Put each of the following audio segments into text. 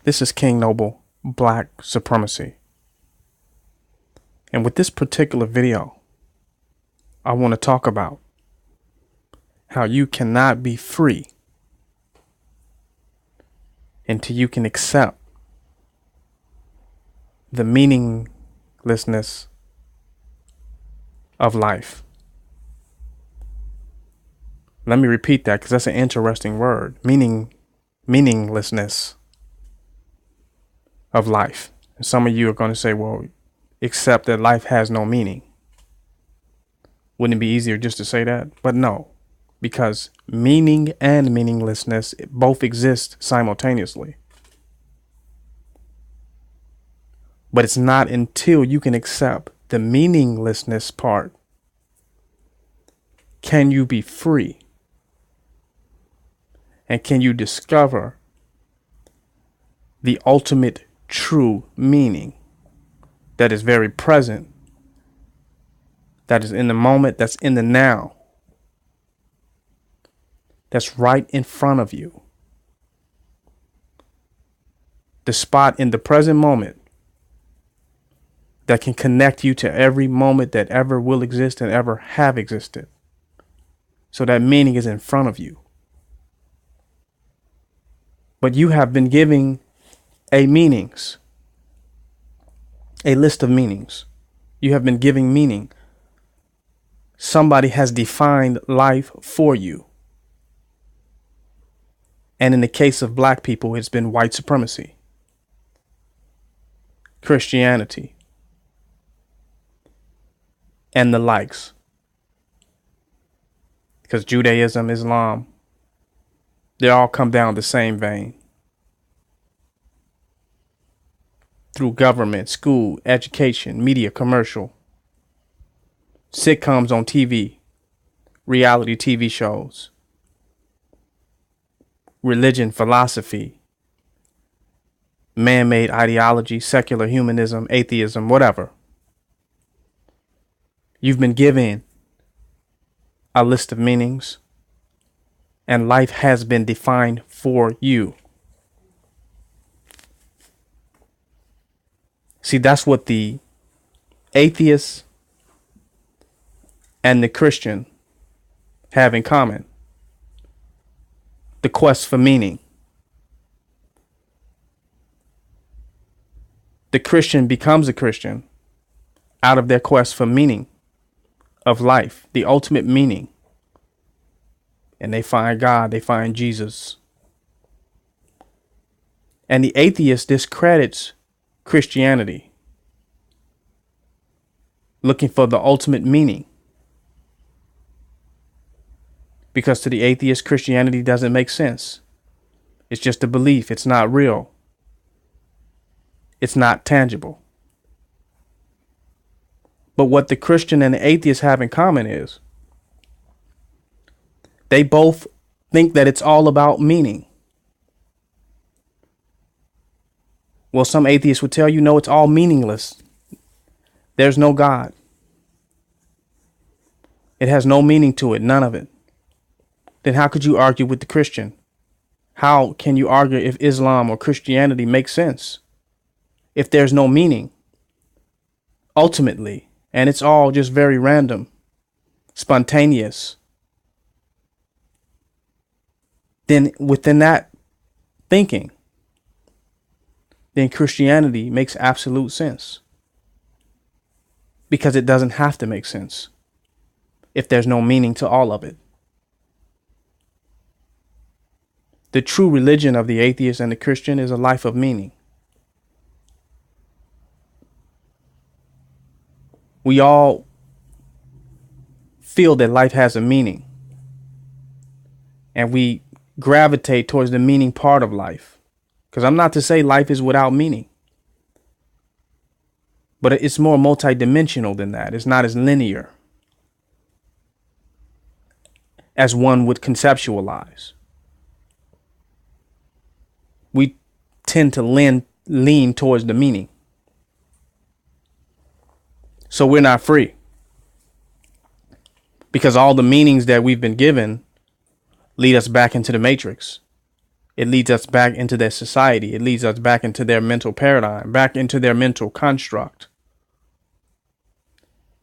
This is King Noble, Black Supremacy. And with this particular video, I want to talk about how you cannot be free until you can accept the meaninglessness of life. Let me repeat that because that's an interesting word. Meaninglessness of life. And some of you are going to say, well, accept that life has no meaning. Wouldn't it be easier just to say that? But no, because meaning and meaninglessness both exist simultaneously. But it's not until you can accept the meaninglessness part can you be free. And can you discover the ultimate true meaning that is very present, that is in the moment, that's in the now, that's right in front of you. The spot in the present moment that can connect you to every moment that ever will exist and ever have existed. So that meaning is in front of you. But you have been giving a list of meanings. You have been giving meaning. Somebody has defined life for you. And in the case of black people, it's been white supremacy, Christianity, and the likes. Because Judaism, Islam, they all come down the same vein. Through government, school, education, media, commercial, sitcoms on TV, reality TV shows, religion, philosophy, man-made ideology, secular humanism, atheism, whatever. You've been given a list of meanings, and life has been defined for you. See, that's what the atheist and the Christian have in common. The quest for meaning. The Christian becomes a Christian out of their quest for meaning of life, the ultimate meaning. And they find God, they find Jesus. And the atheist discredits Christianity, looking for the ultimate meaning. Because to the atheist, Christianity doesn't make sense. It's just a belief. It's not real. It's not tangible. But what the Christian and the atheist have in common is they both think that it's all about meaning. Well, some atheists would tell you, no, it's all meaningless. There's no God. It has no meaning to it, none of it. Then how could you argue with the Christian? How can you argue if Islam or Christianity makes sense? If there's no meaning, ultimately, and it's all just very random, spontaneous, then within that thinking, then Christianity makes absolute sense. Because it doesn't have to make sense if there's no meaning to all of it. The true religion of the atheist and the Christian is a life of meaning. We all feel that life has a meaning, and we gravitate towards the meaning part of life. Because I'm not to say life is without meaning, but it's more multidimensional than that. It's not as linear as one would conceptualize. We tend to lean towards the meaning. So we're not free. Because all the meanings that we've been given lead us back into the matrix. it leads us back into their society. It leads us back into their mental paradigm, back into their mental construct.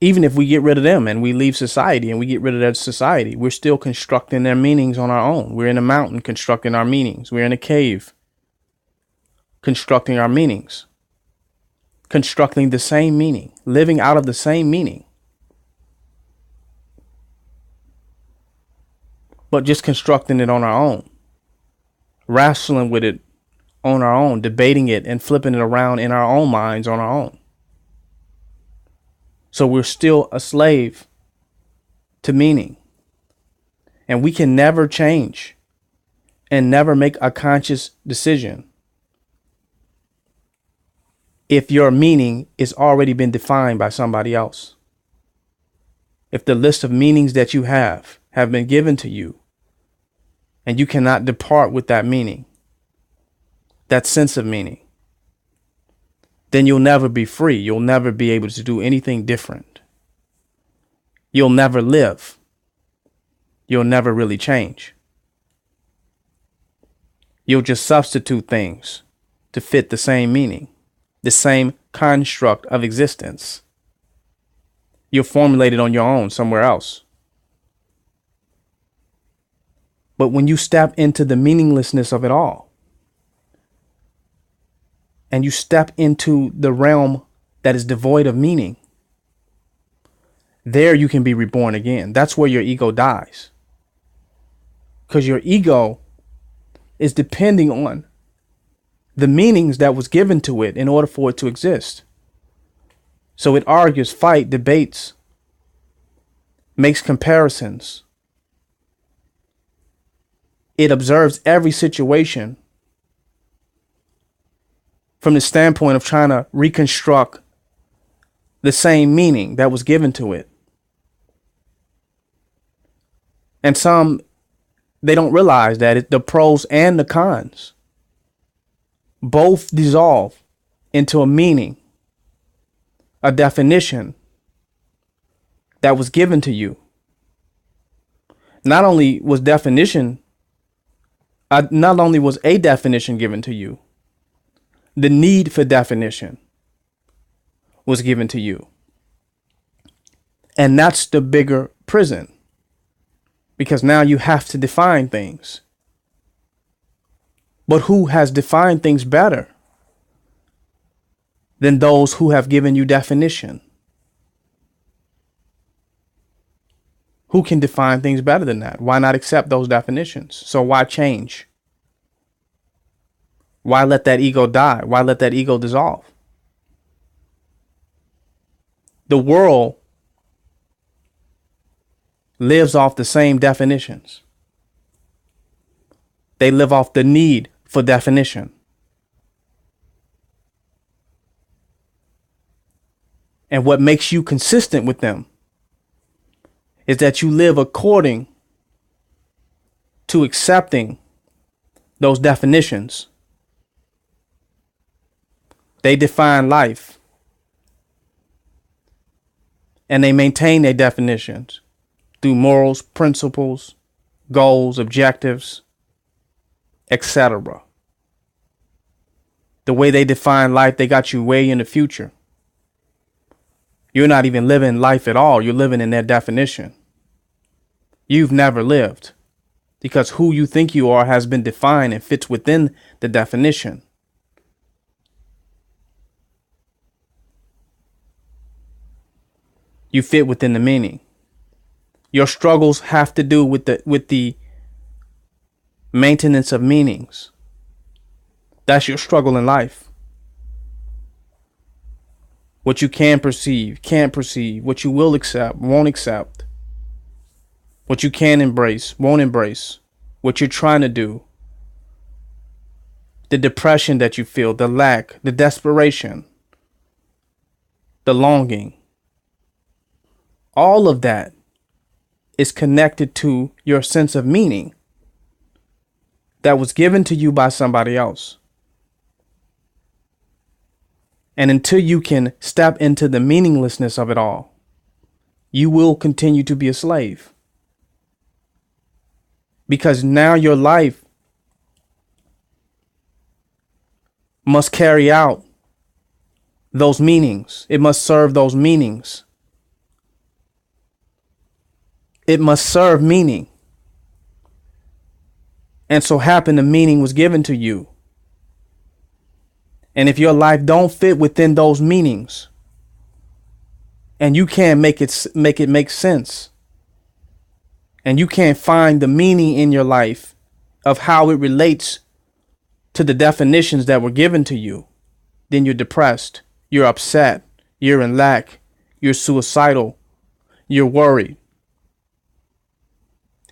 Even if we get rid of them and we leave society and we get rid of that society, we're still constructing their meanings on our own. We're in a mountain constructing our meanings. We're in a cave constructing our meanings, constructing the same meaning, living out of the same meaning, but just constructing it on our own, wrestling with it on our own, debating it and flipping it around in our own minds on our own. So we're still a slave to meaning. And we can never change and never make a conscious decision if your meaning is already been defined by somebody else. If the list of meanings that you have been given to you and you cannot depart with that meaning, that sense of meaning, then you'll never be free. You'll never be able to do anything different. You'll never live. You'll never really change. You'll just substitute things to fit the same meaning, the same construct of existence. You'll formulate it on your own somewhere else. But when you step into the meaninglessness of it all, and you step into the realm that is devoid of meaning, there you can be reborn again. That's where your ego dies. Because your ego is depending on the meanings that was given to it in order for it to exist. So it argues, fights, debates, makes comparisons. It observes every situation from the standpoint of trying to reconstruct the same meaning that was given to it. And some, they don't realize that the pros and the cons both dissolve into a meaning, a definition that was given to you. Not only was a definition given to you, the need for definition was given to you. And that's the bigger prison, because now you have to define things. But who has defined things better than those who have given you definition? Who can define things better than that? Why not accept those definitions? So why change? Why let that ego die? Why let that ego dissolve? The world lives off the same definitions. They live off the need for definition. And what makes you consistent with them is that you live according to accepting those definitions. They define life, and they maintain their definitions through morals, principles, goals, objectives, etc. The way they define life, they got you way in the future. You're not even living life at all. You're living in their definition. You've never lived, because who you think you are has been defined and fits within the definition. You fit within the meaning. Your struggles have to do with the maintenance of meanings. That's your struggle in life. What you can perceive, can't perceive, what you will accept, won't accept, what you can embrace, won't embrace, what you're trying to do, the depression that you feel, the lack, the desperation, the longing. All of that is connected to your sense of meaning that was given to you by somebody else. And until you can step into the meaninglessness of it all, you will continue to be a slave. Because now your life must carry out those meanings. It must serve those meanings. It must serve meaning. And so happen the meaning was given to you. And if your life don't fit within those meanings, and you can't make it make sense, and you can't find the meaning in your life of how it relates to the definitions that were given to you, then you're depressed, you're upset, you're in lack, you're suicidal, you're worried,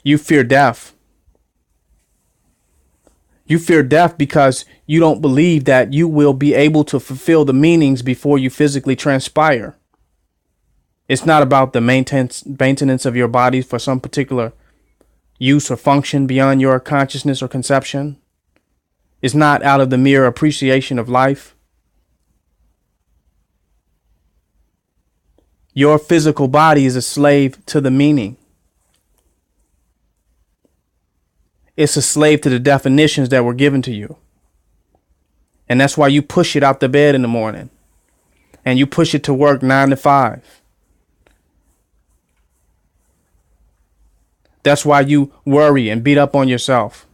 you fear death. You fear death because you don't believe that you will be able to fulfill the meanings before you physically transpire. It's not about the maintenance of your body for some particular use or function beyond your consciousness or conception. It's not out of the mere appreciation of life. Your physical body is a slave to the meaning. It's a slave to the definitions that were given to you. And that's why you push it out the bed in the morning. And you push it to work 9 to 5. That's why you worry and beat up on yourself.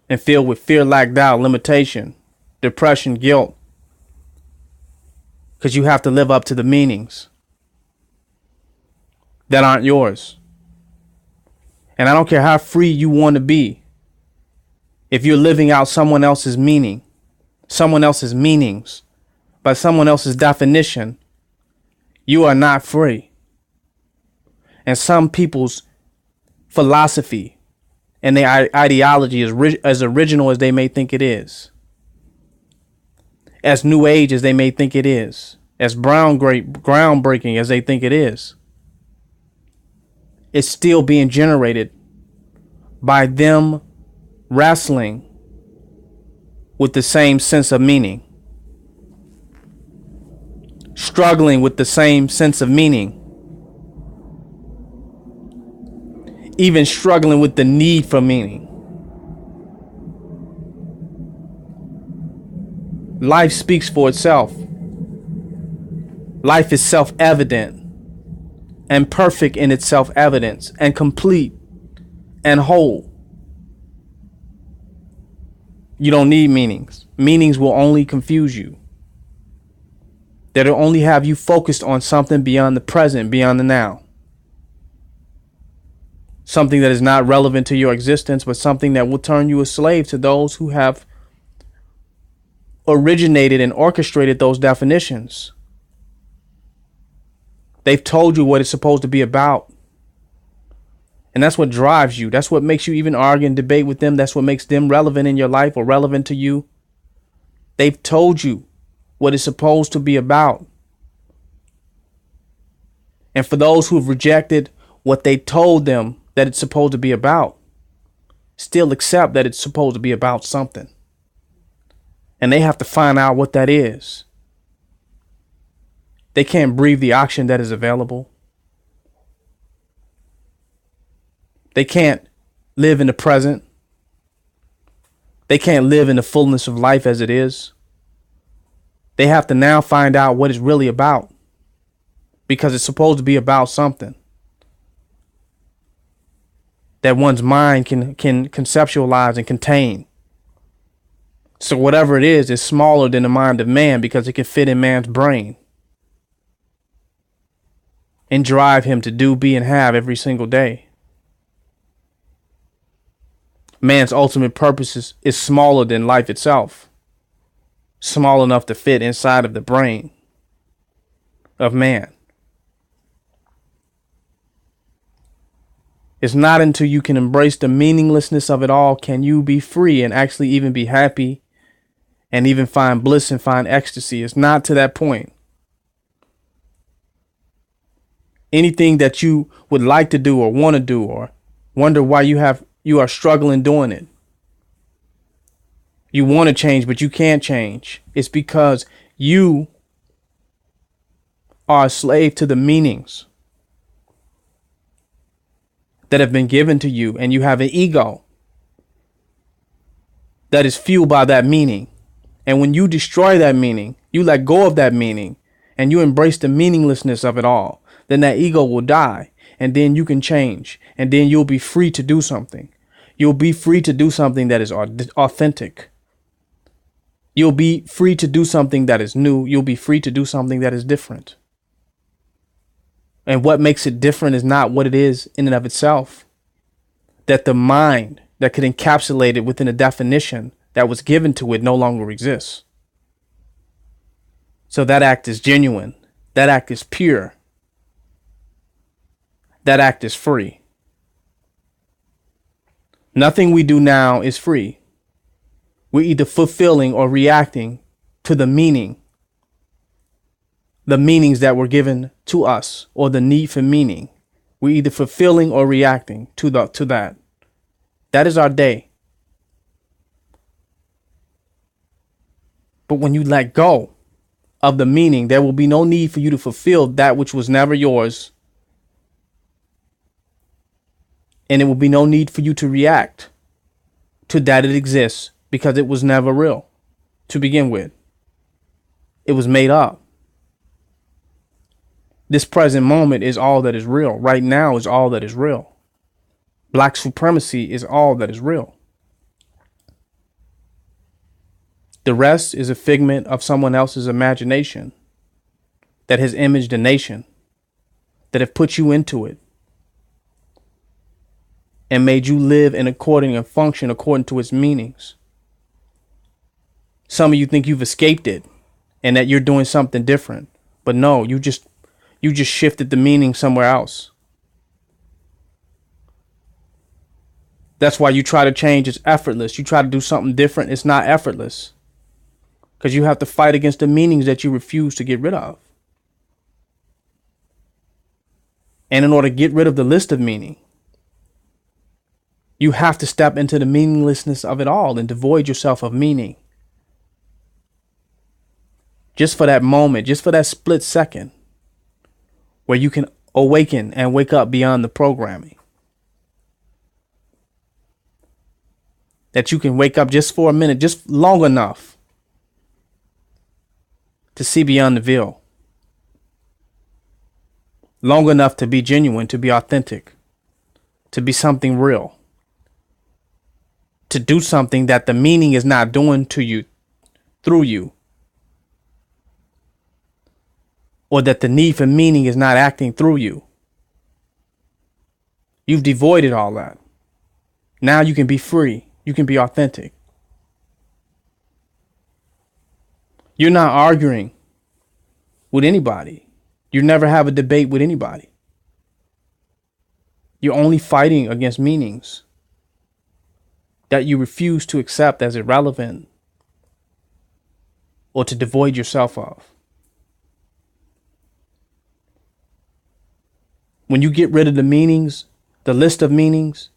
And filled with fear, lack, doubt, limitation, depression, guilt. Because you have to live up to the meanings that aren't yours. And I don't care how free you want to be. If you're living out someone else's meaning, someone else's meanings, by someone else's definition, you are not free. And some people's philosophy and their ideology is as original as they may think it is, as new age as they may think it is, as groundbreaking as they think it is. It's still being generated by them wrestling with the same sense of meaning, struggling with the same sense of meaning, even struggling with the need for meaning. Life speaks for itself. Life is self-evident and perfect in its self-evidence and complete and whole. You don't need meanings. Meanings will only confuse you. That'll only have you focused on something beyond the present, beyond the now. Something that is not relevant to your existence, but something that will turn you a slave to those who have originated and orchestrated those definitions. They've told you what it's supposed to be about. And that's what drives you. That's what makes you even argue and debate with them. That's what makes them relevant in your life or relevant to you. They've told you what it's supposed to be about. And for those who have rejected what they told them that it's supposed to be about, still accept that it's supposed to be about something. And they have to find out what that is. They can't breathe the oxygen that is available. They can't live in the present. They can't live in the fullness of life as it is. They have to now find out what it's really about, because it's supposed to be about something that one's mind can conceptualize and contain. So whatever it is smaller than the mind of man, because it can fit in man's brain and drive him to do, be, and have every single day. Man's ultimate purpose is smaller than life itself. Small enough to fit inside of the brain of man. It's not until you can embrace the meaninglessness of it all can you be free and actually even be happy and even find bliss and find ecstasy. It's not to that point. Anything that you would like to do or want to do or wonder why you are struggling doing it. You want to change, but you can't change. It's because you are a slave to the meanings that have been given to you, and you have an ego that is fueled by that meaning. And when you destroy that meaning, you let go of that meaning, and you embrace the meaninglessness of it all, then that ego will die, and then you can change, and then you'll be free to do something. You'll be free to do something that is authentic. You'll be free to do something that is new. You'll be free to do something that is different. And what makes it different is not what it is in and of itself. That the mind that could encapsulate it within a definition that was given to it no longer exists. So that act is genuine. That act is pure. That act is free. Nothing we do now is free. We're either fulfilling or reacting to the meanings that were given to us, or the need for meaning. We're either fulfilling or reacting to that. That is our day. But when you let go of the meaning, there will be no need for you to fulfill that which was never yours. And it will be no need for you to react to that it exists, because it was never real to begin with. It was made up. This present moment is all that is real. Right now is all that is real. Black supremacy is all that is real. The rest is a figment of someone else's imagination that has imaged a nation, that have put you into it and made you live in according and function according to its meanings. Some of you think you've escaped it and that you're doing something different. But no, you just shifted the meaning somewhere else. That's why you try to change. It's effortless. You try to do something different. It's not effortless. Because you have to fight against the meanings that you refuse to get rid of. And in order to get rid of the list of meaning, you have to step into the meaninglessness of it all and devoid yourself of meaning. Just for that moment, just for that split second where you can awaken and wake up beyond the programming. That you can wake up just for a minute, just long enough to see beyond the veil. Long enough to be genuine, to be authentic, to be something real. To do something that the meaning is not doing to you, through you. Or that the need for meaning is not acting through you. You've devoided all that. Now you can be free. You can be authentic. You're not arguing with anybody. You never have a debate with anybody. You're only fighting against meanings that you refuse to accept as irrelevant or to devoid yourself of. When you get rid of the meanings, the list of meanings,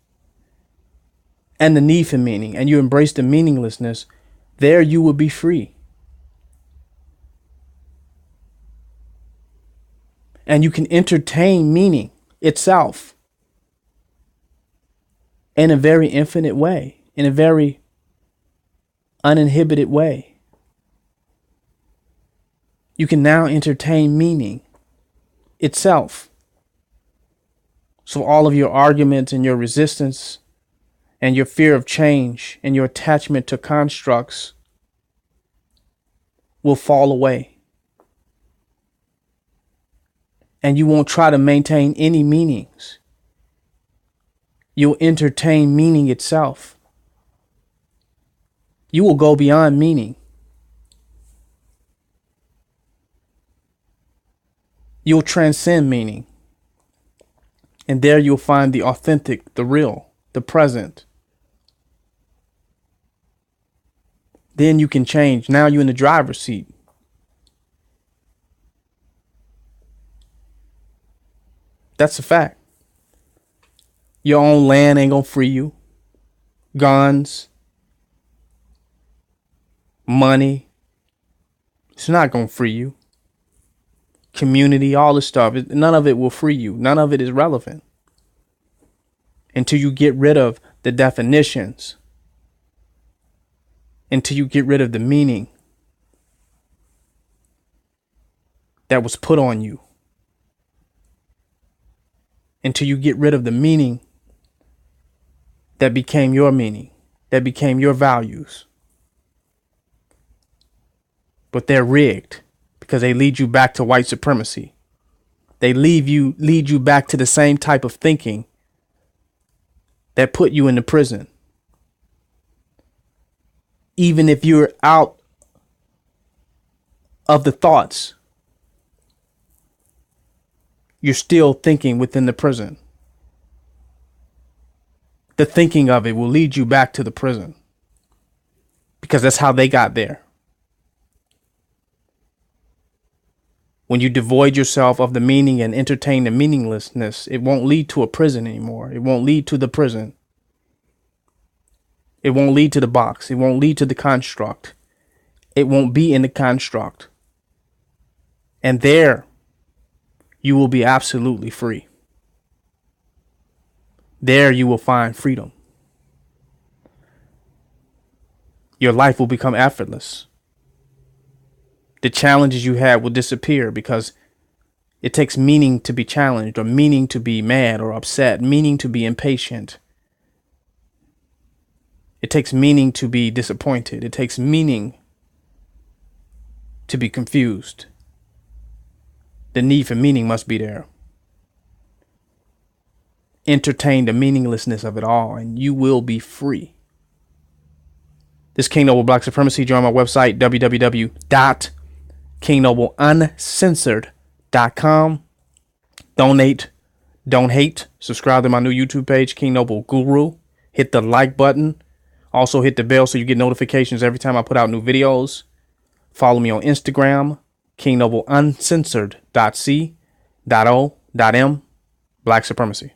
and the need for meaning, and you embrace the meaninglessness, there you will be free. And you can entertain meaning itself in a very infinite way, in a very uninhibited way. You can now entertain meaning itself. So all of your arguments and your resistance and your fear of change and your attachment to constructs will fall away. And you won't try to maintain any meanings. You'll entertain meaning itself. You will go beyond meaning. You'll transcend meaning. And there you'll find the authentic, the real, the present. Then you can change. Now you're in the driver's seat. That's a fact. Your own land ain't gonna free you. Guns, money, it's not gonna free you. Community, all this stuff, none of it will free you. None of it is relevant until you get rid of the definitions until you get rid of the meaning that was put on you, until you get rid of the meaning that became your meaning, that became your values. But they're rigged because they lead you back to white supremacy. They lead you back to the same type of thinking that put you into prison. Even if you're out of the thoughts, you're still thinking within the prison. The thinking of it will lead you back to the prison because that's how they got there. When you devoid yourself of the meaning and entertain the meaninglessness, it won't lead to a prison anymore. It won't lead to the prison. It won't lead to the box. It won't lead to the construct. It won't be in the construct. And there, you will be absolutely free. There you will find freedom. Your life will become effortless. The challenges you had will disappear because it takes meaning to be challenged, or meaning to be mad or upset, meaning to be impatient. It takes meaning to be disappointed. It takes meaning to be confused. The need for meaning must be there. Entertain the meaninglessness of it all, and you will be free. This King Noble Black Supremacy. Join my website, www.kingnobleuncensored.com. Donate, don't hate. Subscribe to my new YouTube page, King Noble Guru. Hit the like button. Also hit the bell so you get notifications every time I put out new videos. Follow me on Instagram, KingNobleUncensored.c.o.m. Black Supremacy.